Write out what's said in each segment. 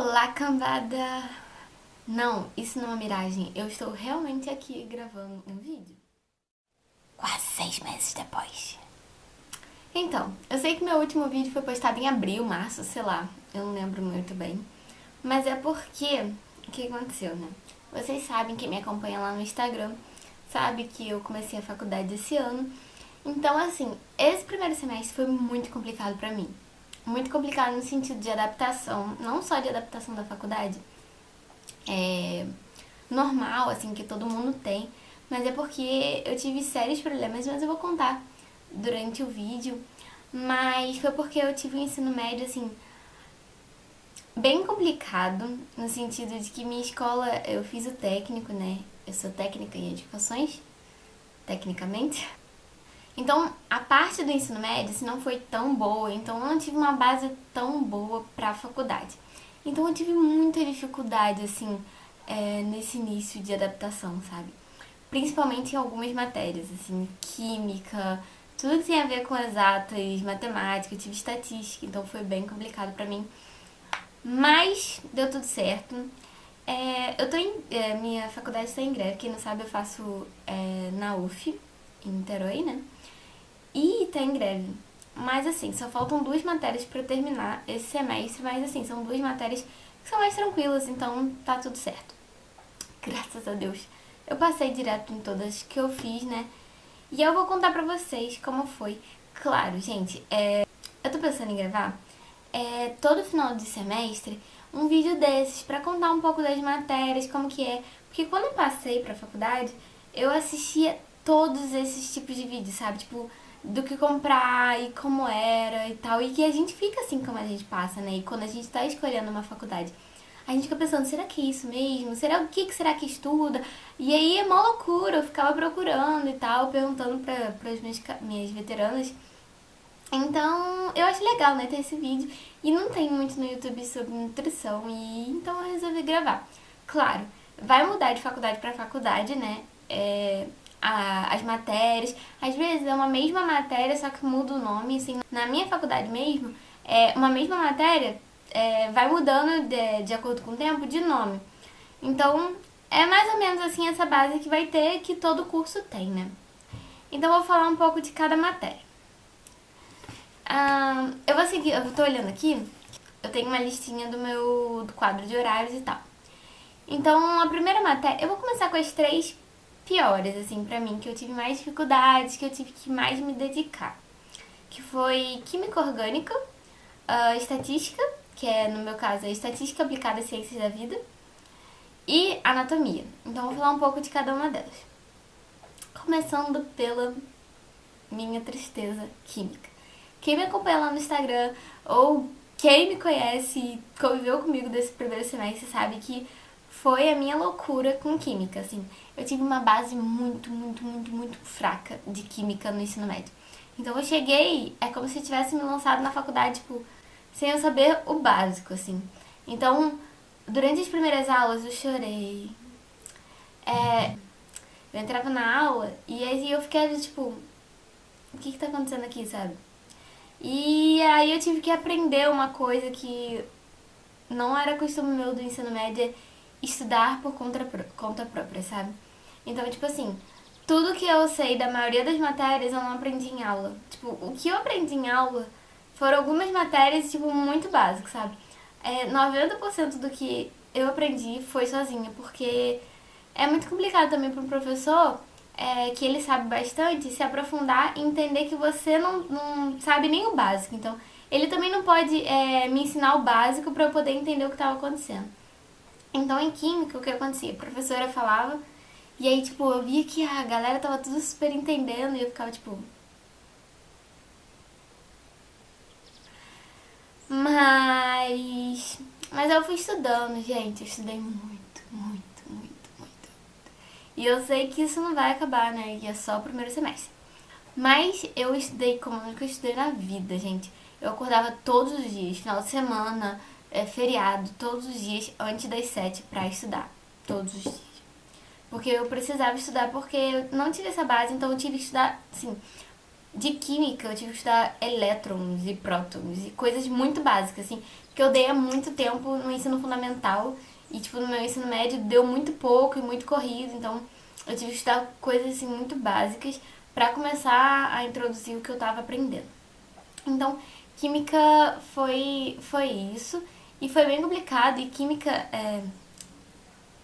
Olá, cambada! Não, isso não é uma miragem. Eu estou realmente aqui gravando um vídeo. Quase 6 meses depois. Então, eu sei que meu último vídeo foi postado em abril, março, sei lá. Eu não lembro muito bem. Mas é porque... O que aconteceu, né? Vocês sabem, quem me acompanha lá no Instagram, sabe que eu comecei a faculdade esse ano. Então, assim, esse primeiro semestre foi muito complicado pra mim. Muito complicado no sentido de adaptação, não só de adaptação da faculdade, normal, assim, que todo mundo tem, mas é porque eu tive sérios problemas, mas eu vou contar durante o vídeo. Mas foi porque eu tive um ensino médio, assim, bem complicado, no sentido de que minha escola, eu fiz o técnico, né? Eu sou técnica em edificações, tecnicamente. Então, a parte do ensino médio, assim, não foi tão boa, então eu não tive uma base tão boa pra faculdade. Então eu tive muita dificuldade, assim, nesse início de adaptação, sabe? Principalmente em algumas matérias, assim, química, tudo que tem a ver com exatas, matemática, eu tive estatística, então foi bem complicado pra mim. Mas deu tudo certo. Minha faculdade está em greve, quem não sabe eu faço na UF, em Niterói, né? E tá em greve. Mas assim, só faltam 2 matérias pra eu terminar esse semestre, mas assim, são 2 matérias que são mais tranquilas, então tá tudo certo. Graças a Deus. Eu passei direto em todas que eu fiz, né? E eu vou contar pra vocês como foi. Claro, gente, eu tô pensando em gravar todo final de semestre um vídeo desses pra contar um pouco das matérias, como que é. Porque quando eu passei pra faculdade, eu assistia todos esses tipos de vídeos, sabe? Tipo, do que comprar e como era e tal. E que a gente fica assim como a gente passa, né? E quando a gente tá escolhendo uma faculdade, a gente fica pensando, será que é isso mesmo? Será o que será que estuda? E aí é mó loucura, eu ficava procurando e tal, perguntando para as minhas veteranas. Então, eu acho legal, né, ter esse vídeo. E não tem muito no YouTube sobre nutrição, e então eu resolvi gravar. Claro, vai mudar de faculdade para faculdade, né? As matérias. Às vezes é uma mesma matéria, só que muda o nome. Assim, na minha faculdade mesmo, uma mesma matéria vai mudando de acordo com o tempo de nome. Então, é mais ou menos assim essa base que vai ter, que todo curso tem, né? Então, eu vou falar um pouco de cada matéria. Eu vou seguir, eu tô olhando aqui, eu tenho uma listinha do quadro de horários e tal. Então, a primeira matéria, eu vou começar com as 3 piores, assim, pra mim, que eu tive mais dificuldades, que eu tive que mais me dedicar. Que foi Química Orgânica, Estatística, que no meu caso é Estatística Aplicada às Ciências da Vida, e Anatomia. Então, eu vou falar um pouco de cada uma delas. Começando pela minha tristeza química. Quem me acompanha lá no Instagram, ou quem me conhece e conviveu comigo desse primeiro semestre, sabe que foi a minha loucura com química, assim. Eu tive uma base muito, muito, muito, muito fraca de química no ensino médio. Então eu cheguei, é como se tivesse me lançado na faculdade, tipo, sem eu saber o básico, assim. Então, durante as primeiras aulas eu chorei. Eu entrava na aula e aí eu ficava, tipo, o que tá acontecendo aqui, sabe? E aí eu tive que aprender uma coisa que não era costume meu do ensino médio, é estudar por conta própria, sabe? Então, tipo assim, tudo que eu sei da maioria das matérias eu não aprendi em aula. Tipo, o que eu aprendi em aula foram algumas matérias, tipo, muito básicas, sabe? 90% do que eu aprendi foi sozinha, porque é muito complicado também para um professor que ele sabe bastante se aprofundar e entender que você não sabe nem o básico. Então, ele também não pode me ensinar o básico para eu poder entender o que estava acontecendo. Então, em química, o que acontecia? A professora falava e aí, tipo, eu via que a galera tava tudo super entendendo e eu ficava, tipo... Mas eu fui estudando, gente. Eu estudei muito, muito, muito, muito. E eu sei que isso não vai acabar, né? E é só o primeiro semestre. Mas eu estudei como nunca estudei na vida, gente. Eu acordava todos os dias, final de semana, feriado, todos os dias, antes das 7 pra estudar. Todos os dias. Porque eu precisava estudar, porque eu não tive essa base, então eu tive que estudar, assim, De química, eu tive que estudar elétrons e prótons e coisas muito básicas, assim, que eu dei há muito tempo no ensino fundamental e, tipo, no meu ensino médio deu muito pouco e muito corrido, então eu tive que estudar coisas, assim, muito básicas pra começar a introduzir o que eu tava aprendendo. Então, química foi isso e foi bem complicado e química,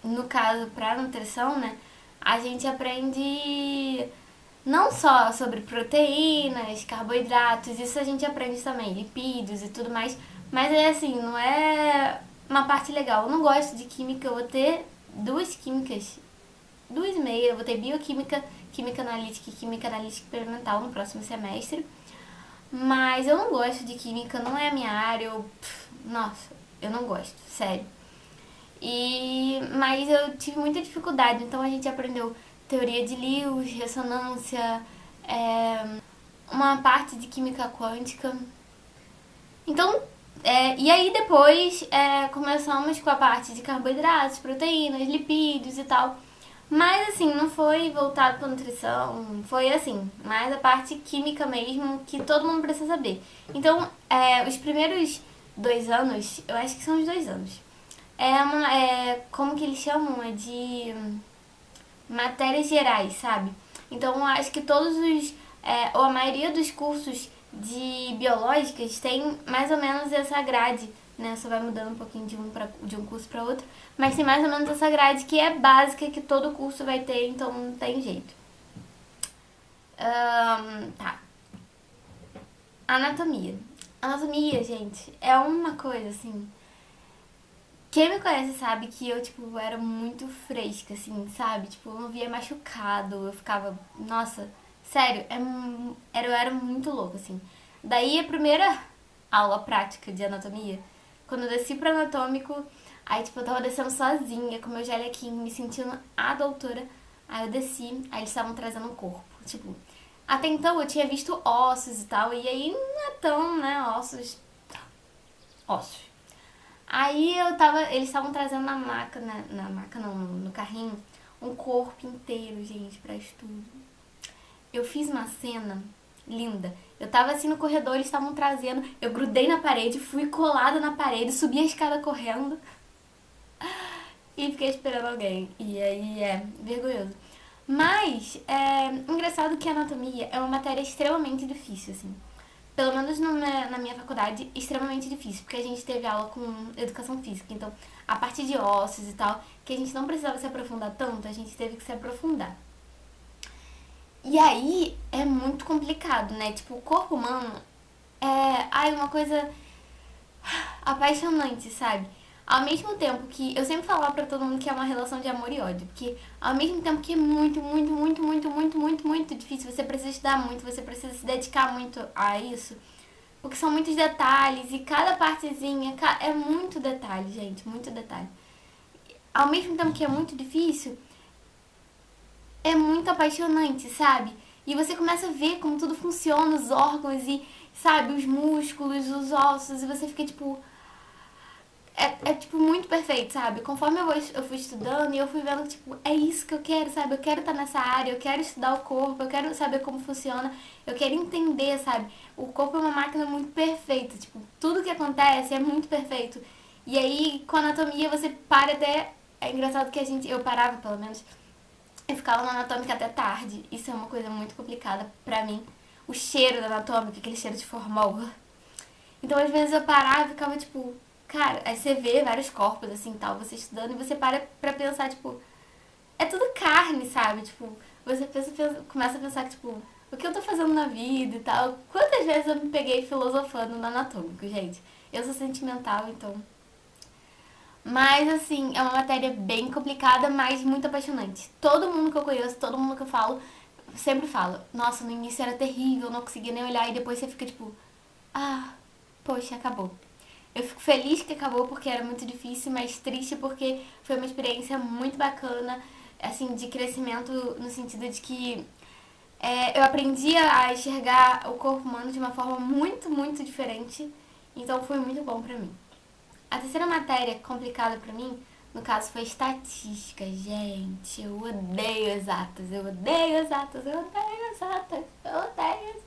no caso, pra nutrição, né, a gente aprende não só sobre proteínas, carboidratos, isso a gente aprende também, lipídios e tudo mais, mas é assim, não é uma parte legal. Eu não gosto de química, eu vou ter duas químicas, duas e meia, eu vou ter bioquímica, química analítica e química analítica experimental no próximo semestre, mas eu não gosto de química, não é a minha área, nossa, eu não gosto, sério. Mas eu tive muita dificuldade, então a gente aprendeu teoria de Lewis, ressonância, uma parte de química quântica. Então, e aí depois começamos com a parte de carboidratos, proteínas, lipídios e tal. Mas assim, não foi voltado para nutrição, foi assim, mais a parte química mesmo, que todo mundo precisa saber. Então, os primeiros 2 anos, eu acho que são os 2 anos, como que eles chamam? É de matérias gerais, sabe? Então, eu acho que ou a maioria dos cursos de biológicas tem mais ou menos essa grade, né? Só vai mudando um pouquinho de um curso para outro, mas tem mais ou menos essa grade que é básica, que todo curso vai ter, então não tem jeito. Tá. Anatomia. Anatomia, gente, é uma coisa assim. Quem me conhece sabe que eu, tipo, era muito fresca, assim, sabe? Tipo, eu não via machucado, eu ficava, nossa, sério, eu era muito louca, assim. Daí a primeira aula prática de anatomia, quando eu desci pro anatômico, aí, tipo, eu tava descendo sozinha, com meu jalequinho, me sentindo a doutora. Aí eu desci, aí eles estavam trazendo um corpo. Tipo, até então eu tinha visto ossos e tal, e aí não é tão, né, ossos. Aí eles estavam trazendo na maca não, no carrinho, um corpo inteiro, gente, pra estudo. Eu fiz uma cena linda. Eu tava assim no corredor, eles estavam trazendo, eu grudei na parede, fui colada na parede, subi a escada correndo e fiquei esperando alguém. E aí vergonhoso. Mas é engraçado que a anatomia é uma matéria extremamente difícil, assim. Pelo menos na minha faculdade, extremamente difícil, porque a gente teve aula com educação física. Então, a parte de ossos e tal, que a gente não precisava se aprofundar tanto, a gente teve que se aprofundar. E aí é muito complicado, né? Tipo, o corpo humano uma coisa apaixonante, sabe? Ao mesmo tempo que eu sempre falava pra todo mundo que é uma relação de amor e ódio, porque ao mesmo tempo que é muito, muito, muito, muito, muito, muito, muito difícil, você precisa estudar muito, você precisa se dedicar muito a isso, porque são muitos detalhes e cada partezinha é muito detalhe, gente, muito detalhe. Ao mesmo tempo que é muito difícil, é muito apaixonante, sabe? E você começa a ver como tudo funciona, os órgãos e, sabe, os músculos, os ossos, e você fica tipo. Tipo, muito perfeito, sabe? Conforme eu fui estudando e eu fui vendo, tipo, é isso que eu quero, sabe? Eu quero estar nessa área, eu quero estudar o corpo, eu quero saber como funciona, eu quero entender, sabe? O corpo é uma máquina muito perfeita, tipo, tudo que acontece é muito perfeito. E aí, com a anatomia, você para até. É engraçado que eu parava, pelo menos, eu ficava na anatômica até tarde. Isso é uma coisa muito complicada pra mim. O cheiro da anatômica, aquele cheiro de formol. Então, às vezes eu parava e ficava, tipo, cara, aí você vê vários corpos, assim, tal, você estudando, e você para pra pensar, tipo, é tudo carne, sabe? Tipo, você começa a pensar que, tipo, o que eu tô fazendo na vida e tal. Quantas vezes eu me peguei filosofando no anatômico, gente? Eu sou sentimental, então. Mas, assim, é uma matéria bem complicada, mas muito apaixonante. Todo mundo que eu conheço, todo mundo que eu falo, sempre fala, nossa, no início era terrível, não conseguia nem olhar, e depois você fica, tipo, ah, poxa, acabou. Eu fico feliz que acabou porque era muito difícil, mas triste porque foi uma experiência muito bacana, assim, de crescimento no sentido de que eu aprendi a enxergar o corpo humano de uma forma muito, muito diferente. Então foi muito bom pra mim. A terceira matéria complicada pra mim, no caso, foi estatística. Gente, eu odeio exatas, eu odeio exatas, eu odeio exatas, eu odeio.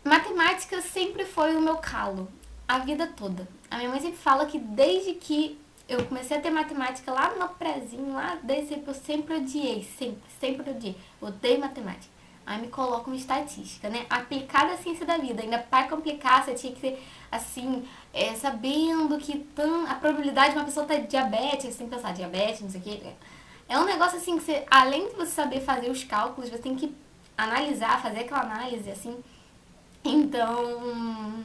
Matemática sempre foi o meu calo, a vida toda. A minha mãe sempre fala que desde que eu comecei a ter matemática lá no prézinho, lá desde sempre, eu sempre odiei, sempre odiei. Eu odeio matemática. Aí me colocam em estatística, né? Aplicada à ciência da vida. Ainda para complicar, você tinha que ser, assim, sabendo que a probabilidade de uma pessoa ter diabetes, você tem que pensar diabetes, não sei o quê. É um negócio assim que você, além de você saber fazer os cálculos, você tem que analisar, fazer aquela análise, assim. Então,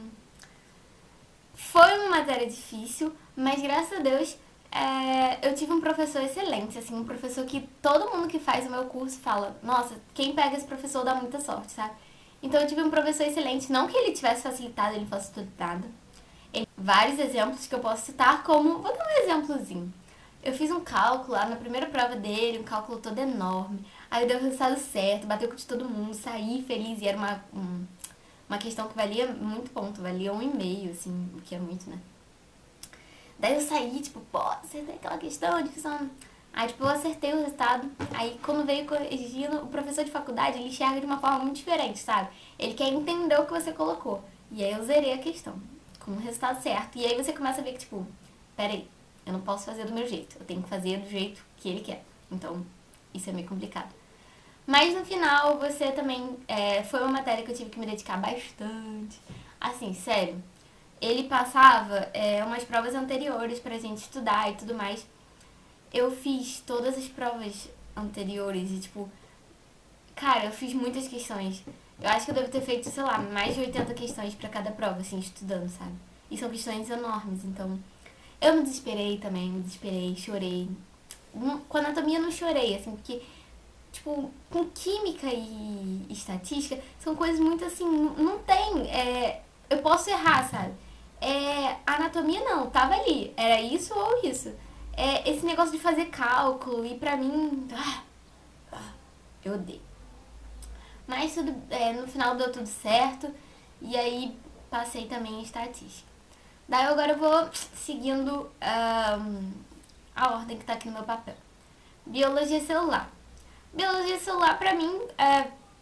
foi uma matéria difícil, mas graças a Deus eu tive um professor excelente, assim, um professor que todo mundo que faz o meu curso fala, nossa, quem pega esse professor dá muita sorte, sabe? Então eu tive um professor excelente, não que ele tivesse facilitado, ele fosse facilitado. Vários exemplos que eu posso citar, como, vou dar um exemplozinho. Eu fiz um cálculo lá na primeira prova dele, um cálculo todo enorme. Aí deu o resultado certo, bateu com de todo mundo, saí feliz e era uma questão que valia muito ponto, valia 1,5, assim, o que é muito, né? Daí eu saí, tipo, pô, acertei aquela questão, difícil. Aí, tipo, eu acertei o resultado. Aí, quando veio corrigindo, o professor de faculdade, ele enxerga de uma forma muito diferente, sabe? Ele quer entender o que você colocou. E aí eu zerei a questão, com o resultado certo. E aí você começa a ver que, tipo, peraí, eu não posso fazer do meu jeito. Eu tenho que fazer do jeito que ele quer. Então, isso é meio complicado. Mas no final, você também. Foi uma matéria que eu tive que me dedicar bastante. Assim, sério. Ele passava umas provas anteriores pra gente estudar e tudo mais. Eu fiz todas as provas anteriores e, tipo, cara, eu fiz muitas questões. Eu acho que eu devo ter feito, sei lá, mais de 80 questões pra cada prova, assim, estudando, sabe? E são questões enormes, então. Eu me desesperei também, me desesperei, chorei. Com anatomia eu não chorei, assim, porque tipo, com química e estatística, são coisas muito assim, não tem, eu posso errar, sabe? Anatomia não, tava ali, era isso ou isso. Esse negócio de fazer cálculo, e pra mim, eu odeio. Mas tudo, no final deu tudo certo, e aí passei também em estatística. Daí agora eu vou seguindo a ordem que tá aqui no meu papel. Biologia celular. Biologia celular pra mim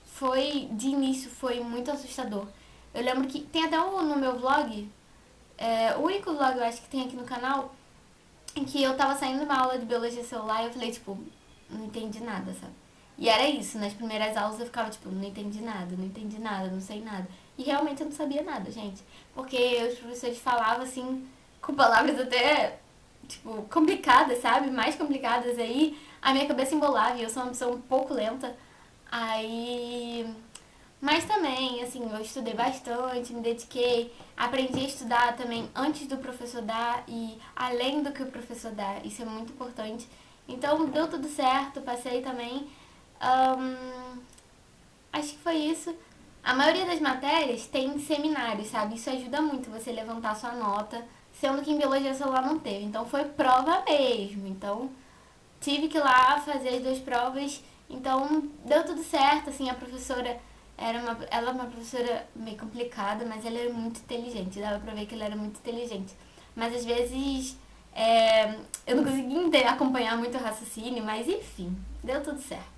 foi, de início, foi muito assustador. Eu lembro que tem até no meu vlog, o único vlog eu acho que tem aqui no canal, em que eu tava saindo de uma aula de biologia celular e eu falei, tipo, não entendi nada, sabe? E era isso, nas primeiras aulas eu ficava, tipo, não entendi nada, não entendi nada, não sei nada. E realmente eu não sabia nada, gente. Porque os professores falavam, assim, com palavras até, tipo, complicadas, sabe? Mais complicadas aí. A minha cabeça embolava e eu sou uma pessoa um pouco lenta. Aí... Mas também, assim, eu estudei bastante, me dediquei, aprendi a estudar também antes do professor dar e além do que o professor dá. Isso é muito importante. Então, deu tudo certo, passei também. Acho que foi isso. A maioria das matérias tem seminários, sabe? Isso ajuda muito você levantar sua nota, sendo que em biologia celular não teve. Então, foi prova mesmo. Então, tive que ir lá fazer as duas provas. Então, deu tudo certo, assim, a professora ela é uma professora meio complicada, mas ela era muito inteligente. Dava pra ver que ela era muito inteligente. Mas às vezes eu não conseguia acompanhar muito o raciocínio, mas enfim, deu tudo certo.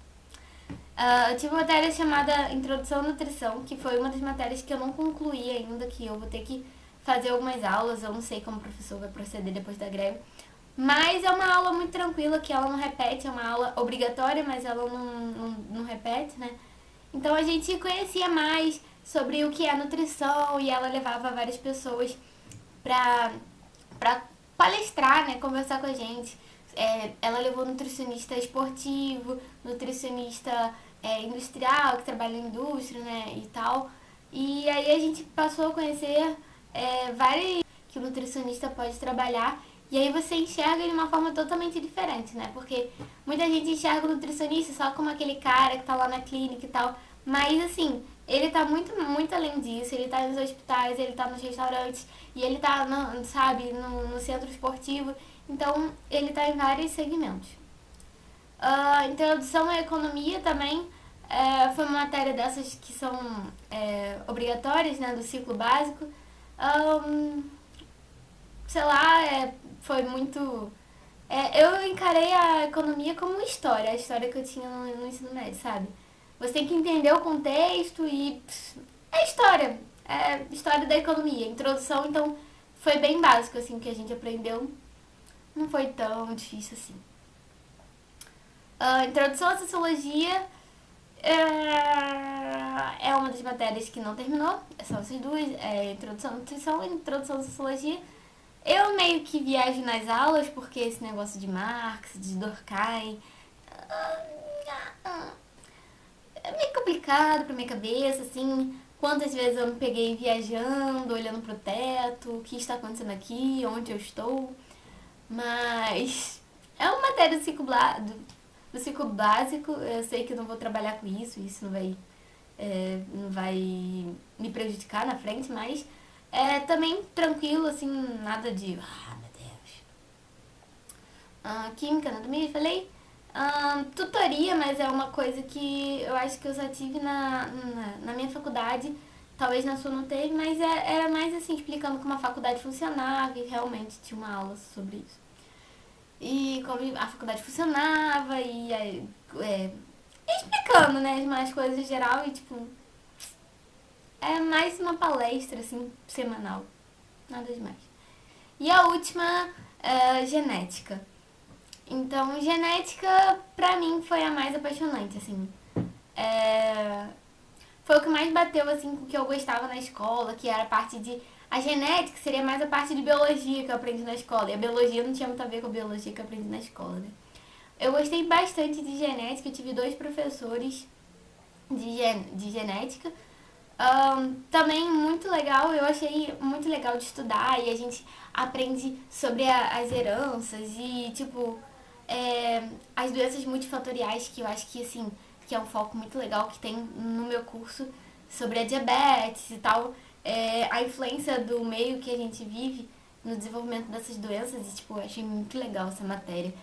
Eu tive uma matéria chamada Introdução à Nutrição, que foi uma das matérias que eu não concluí ainda, que eu vou ter que fazer algumas aulas, eu não sei como o professor vai proceder depois da greve. Mas é uma aula muito tranquila, que ela não repete, é uma aula obrigatória, mas ela não repete, né? Então a gente conhecia mais sobre o que é nutrição e ela levava várias pessoas pra palestrar, né? Conversar com a gente. Ela levou nutricionista esportivo, nutricionista industrial, que trabalha na indústria, né? E tal. E aí a gente passou a conhecer várias que o nutricionista pode trabalhar. E aí você enxerga de uma forma totalmente diferente, né? Porque muita gente enxerga o nutricionista só como aquele cara que tá lá na clínica e tal. Mas, assim, ele tá muito, muito além disso. Ele tá nos hospitais, ele tá nos restaurantes. E ele tá, sabe, no centro esportivo. Então, ele tá em vários segmentos. Introdução à economia também foi uma matéria dessas que são obrigatórias, né? Do ciclo básico. Sei lá, foi muito... eu encarei a economia como história, a história que eu tinha no ensino médio, sabe? você tem que entender o contexto e é história. É história da economia, introdução, então foi bem básico assim que a gente aprendeu. Não foi tão difícil assim. Introdução à sociologia é uma das matérias que não terminou. São essas duas, introdução à nutrição e introdução à sociologia. Eu meio que viajo nas aulas porque esse negócio de Marx, de Durkheim, é meio complicado pra minha cabeça, assim. Quantas vezes eu me peguei viajando, olhando pro teto, o que está acontecendo aqui, onde eu estou. Mas é uma matéria do ciclo básico. Eu sei que eu não vou trabalhar com isso não vai me prejudicar na frente, mas é também tranquilo, assim, nada de. Ah, meu Deus. Química, anatomia, falei. Tutoria, mas é uma coisa que eu acho que eu só tive na minha faculdade. Talvez na sua não teve, mas era mais assim, explicando como a faculdade funcionava e realmente tinha uma aula sobre isso. E como a faculdade funcionava explicando, né, as coisas em geral e tipo, é mais uma palestra assim, semanal, nada demais. E a última, genética. Então, genética pra mim foi a mais apaixonante, assim. É, foi o que mais bateu assim com o que eu gostava na escola, que era a parte de a genética seria mais a parte de biologia que eu aprendi na escola. E a biologia não tinha muito a ver com a biologia que eu aprendi na escola, né? Eu gostei bastante de genética, eu tive dois professores de genética. Também muito legal, eu achei muito legal de estudar e a gente aprende sobre as heranças e, tipo, as doenças multifatoriais, que eu acho que, assim, que é um foco muito legal que tem no meu curso sobre a diabetes e tal, a influência do meio que a gente vive no desenvolvimento dessas doenças e, tipo, eu achei muito legal essa matéria.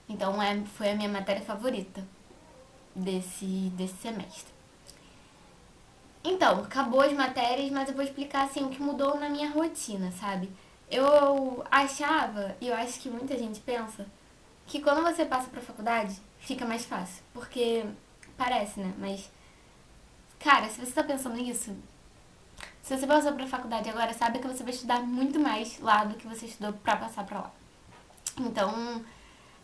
Então, foi a minha matéria favorita desse semestre. Então, acabou as matérias, mas eu vou explicar assim o que mudou na minha rotina, sabe? Eu achava, e eu acho que muita gente pensa, que quando você passa pra faculdade, fica mais fácil. Porque parece, né? Mas, cara, se você tá pensando nisso, se você passou pra faculdade agora, sabe que você vai estudar muito mais lá do que você estudou pra passar pra lá. Então,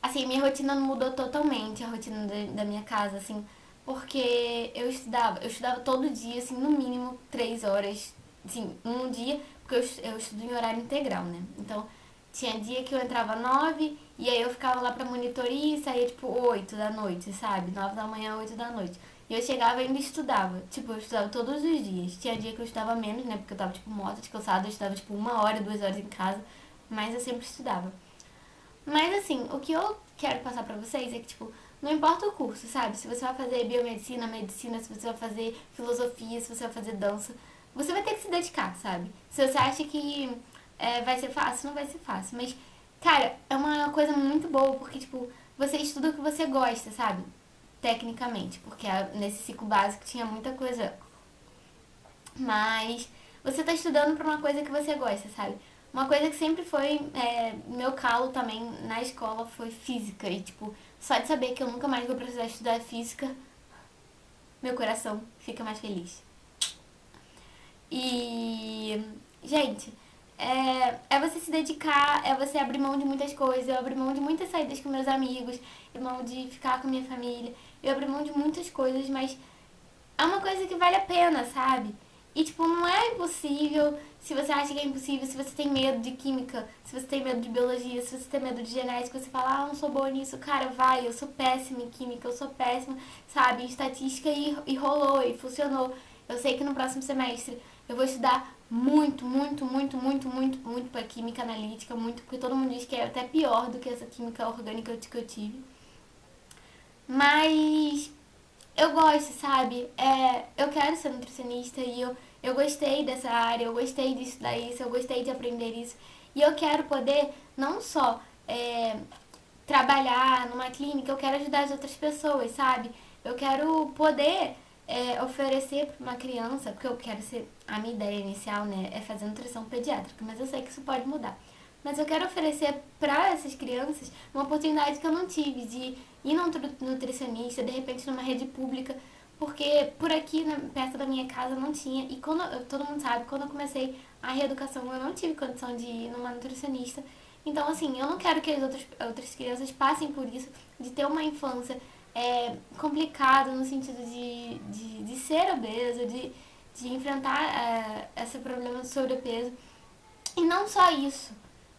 assim, minha rotina mudou totalmente, a rotina da minha casa, assim, porque eu estudava todo dia, assim, no mínimo 3 horas, assim, num dia, porque eu estudo em horário integral, né? Então, tinha dia que eu entrava 9 e aí eu ficava lá pra monitoria e saía, tipo, 8 da noite, sabe? 9 da manhã, 8 da noite. E eu chegava e ainda estudava. Tipo, eu estudava todos os dias. Tinha dia que eu estudava menos, né? Porque eu tava, tipo, morta, descansada. Eu estudava, tipo, 1 hora, 2 horas em casa. Mas eu sempre estudava. Mas assim, o que eu quero passar pra vocês é que, tipo, não importa o curso, sabe? Se você vai fazer biomedicina, medicina, se você vai fazer filosofia, se você vai fazer dança, você vai ter que se dedicar, sabe? Se você acha que vai ser fácil, não vai ser fácil. Mas, cara, é uma coisa muito boa, porque, tipo, você estuda o que você gosta, sabe? Tecnicamente, porque nesse ciclo básico tinha muita coisa, mas você tá estudando pra uma coisa que você gosta, sabe? Uma coisa que sempre foi meu calo também na escola foi física. E, tipo, só de saber que eu nunca mais vou precisar estudar física, meu coração fica mais feliz. E, gente, é você se dedicar, é você abrir mão de muitas coisas. Eu abri mão de muitas saídas com meus amigos, abri mão de ficar com minha família. Eu abri mão de muitas coisas, mas é uma coisa que vale a pena, sabe? E, tipo, não é impossível se você acha que é impossível, se você tem medo de química, se você tem medo de biologia, se você tem medo de genética, você fala, eu não sou boa nisso, cara, vai, eu sou péssima em química, eu sou péssima, sabe, em estatística e rolou, e funcionou. Eu sei que no próximo semestre eu vou estudar muito, muito, muito, muito, muito, muito pra química analítica, muito, porque todo mundo diz que é até pior do que essa química orgânica que eu tive. Mas eu gosto, sabe? Eu quero ser nutricionista e eu gostei dessa área, eu gostei de estudar isso, eu gostei de aprender isso. E eu quero poder não só trabalhar numa clínica, eu quero ajudar as outras pessoas, sabe? Eu quero poder oferecer para uma criança, porque eu quero ser, a minha ideia inicial, né, é fazer nutrição pediátrica, mas eu sei que isso pode mudar. Mas eu quero oferecer para essas crianças uma oportunidade que eu não tive de ir num nutricionista, de repente numa rede pública, Porque por aqui, perto da minha casa, não tinha. E todo mundo sabe, quando eu comecei a reeducação, eu não tive condição de ir numa nutricionista. Então, assim, eu não quero que as outras crianças passem por isso, de ter uma infância complicada no sentido de ser obesa, de enfrentar esse problema de sobrepeso. E não só isso,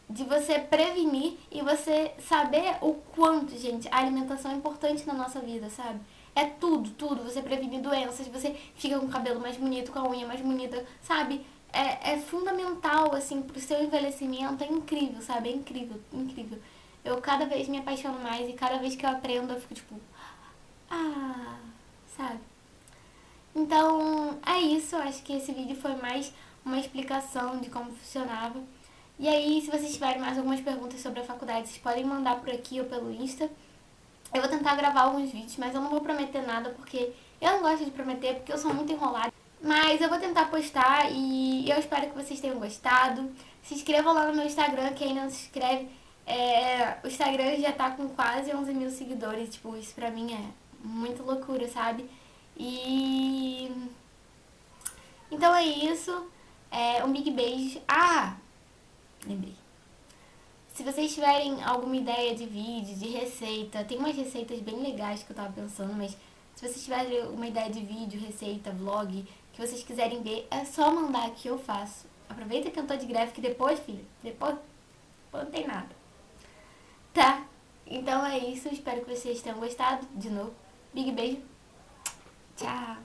de você prevenir e você saber o quanto, gente, a alimentação é importante na nossa vida, sabe? É tudo, tudo. Você previne doenças, você fica com o cabelo mais bonito, com a unha mais bonita, sabe? É fundamental, assim, pro seu envelhecimento. É incrível, sabe? É incrível, incrível. Eu cada vez me apaixono mais e cada vez que eu aprendo eu fico tipo, ah, sabe? Então, é isso. Acho que esse vídeo foi mais uma explicação de como funcionava. E aí, se vocês tiverem mais algumas perguntas sobre a faculdade, vocês podem mandar por aqui ou pelo Insta. Eu vou tentar gravar alguns vídeos, mas eu não vou prometer nada porque eu não gosto de prometer, porque eu sou muito enrolada. Mas eu vou tentar postar e eu espero que vocês tenham gostado. Se inscrevam lá no meu Instagram, quem ainda não se inscreve. O Instagram já tá com quase 11 mil seguidores. Tipo, isso pra mim é muita loucura, sabe? E... Então é isso. Um big beijo. Ah! Lembrei. Se vocês tiverem alguma ideia de vídeo, de receita, tem umas receitas bem legais que eu tava pensando, mas se vocês tiverem uma ideia de vídeo, receita, vlog, que vocês quiserem ver, é só mandar que eu faço. Aproveita que eu tô de greve, que depois, filha, depois não tem nada. Tá? Então é isso, espero que vocês tenham gostado. De novo, big beijo. Tchau.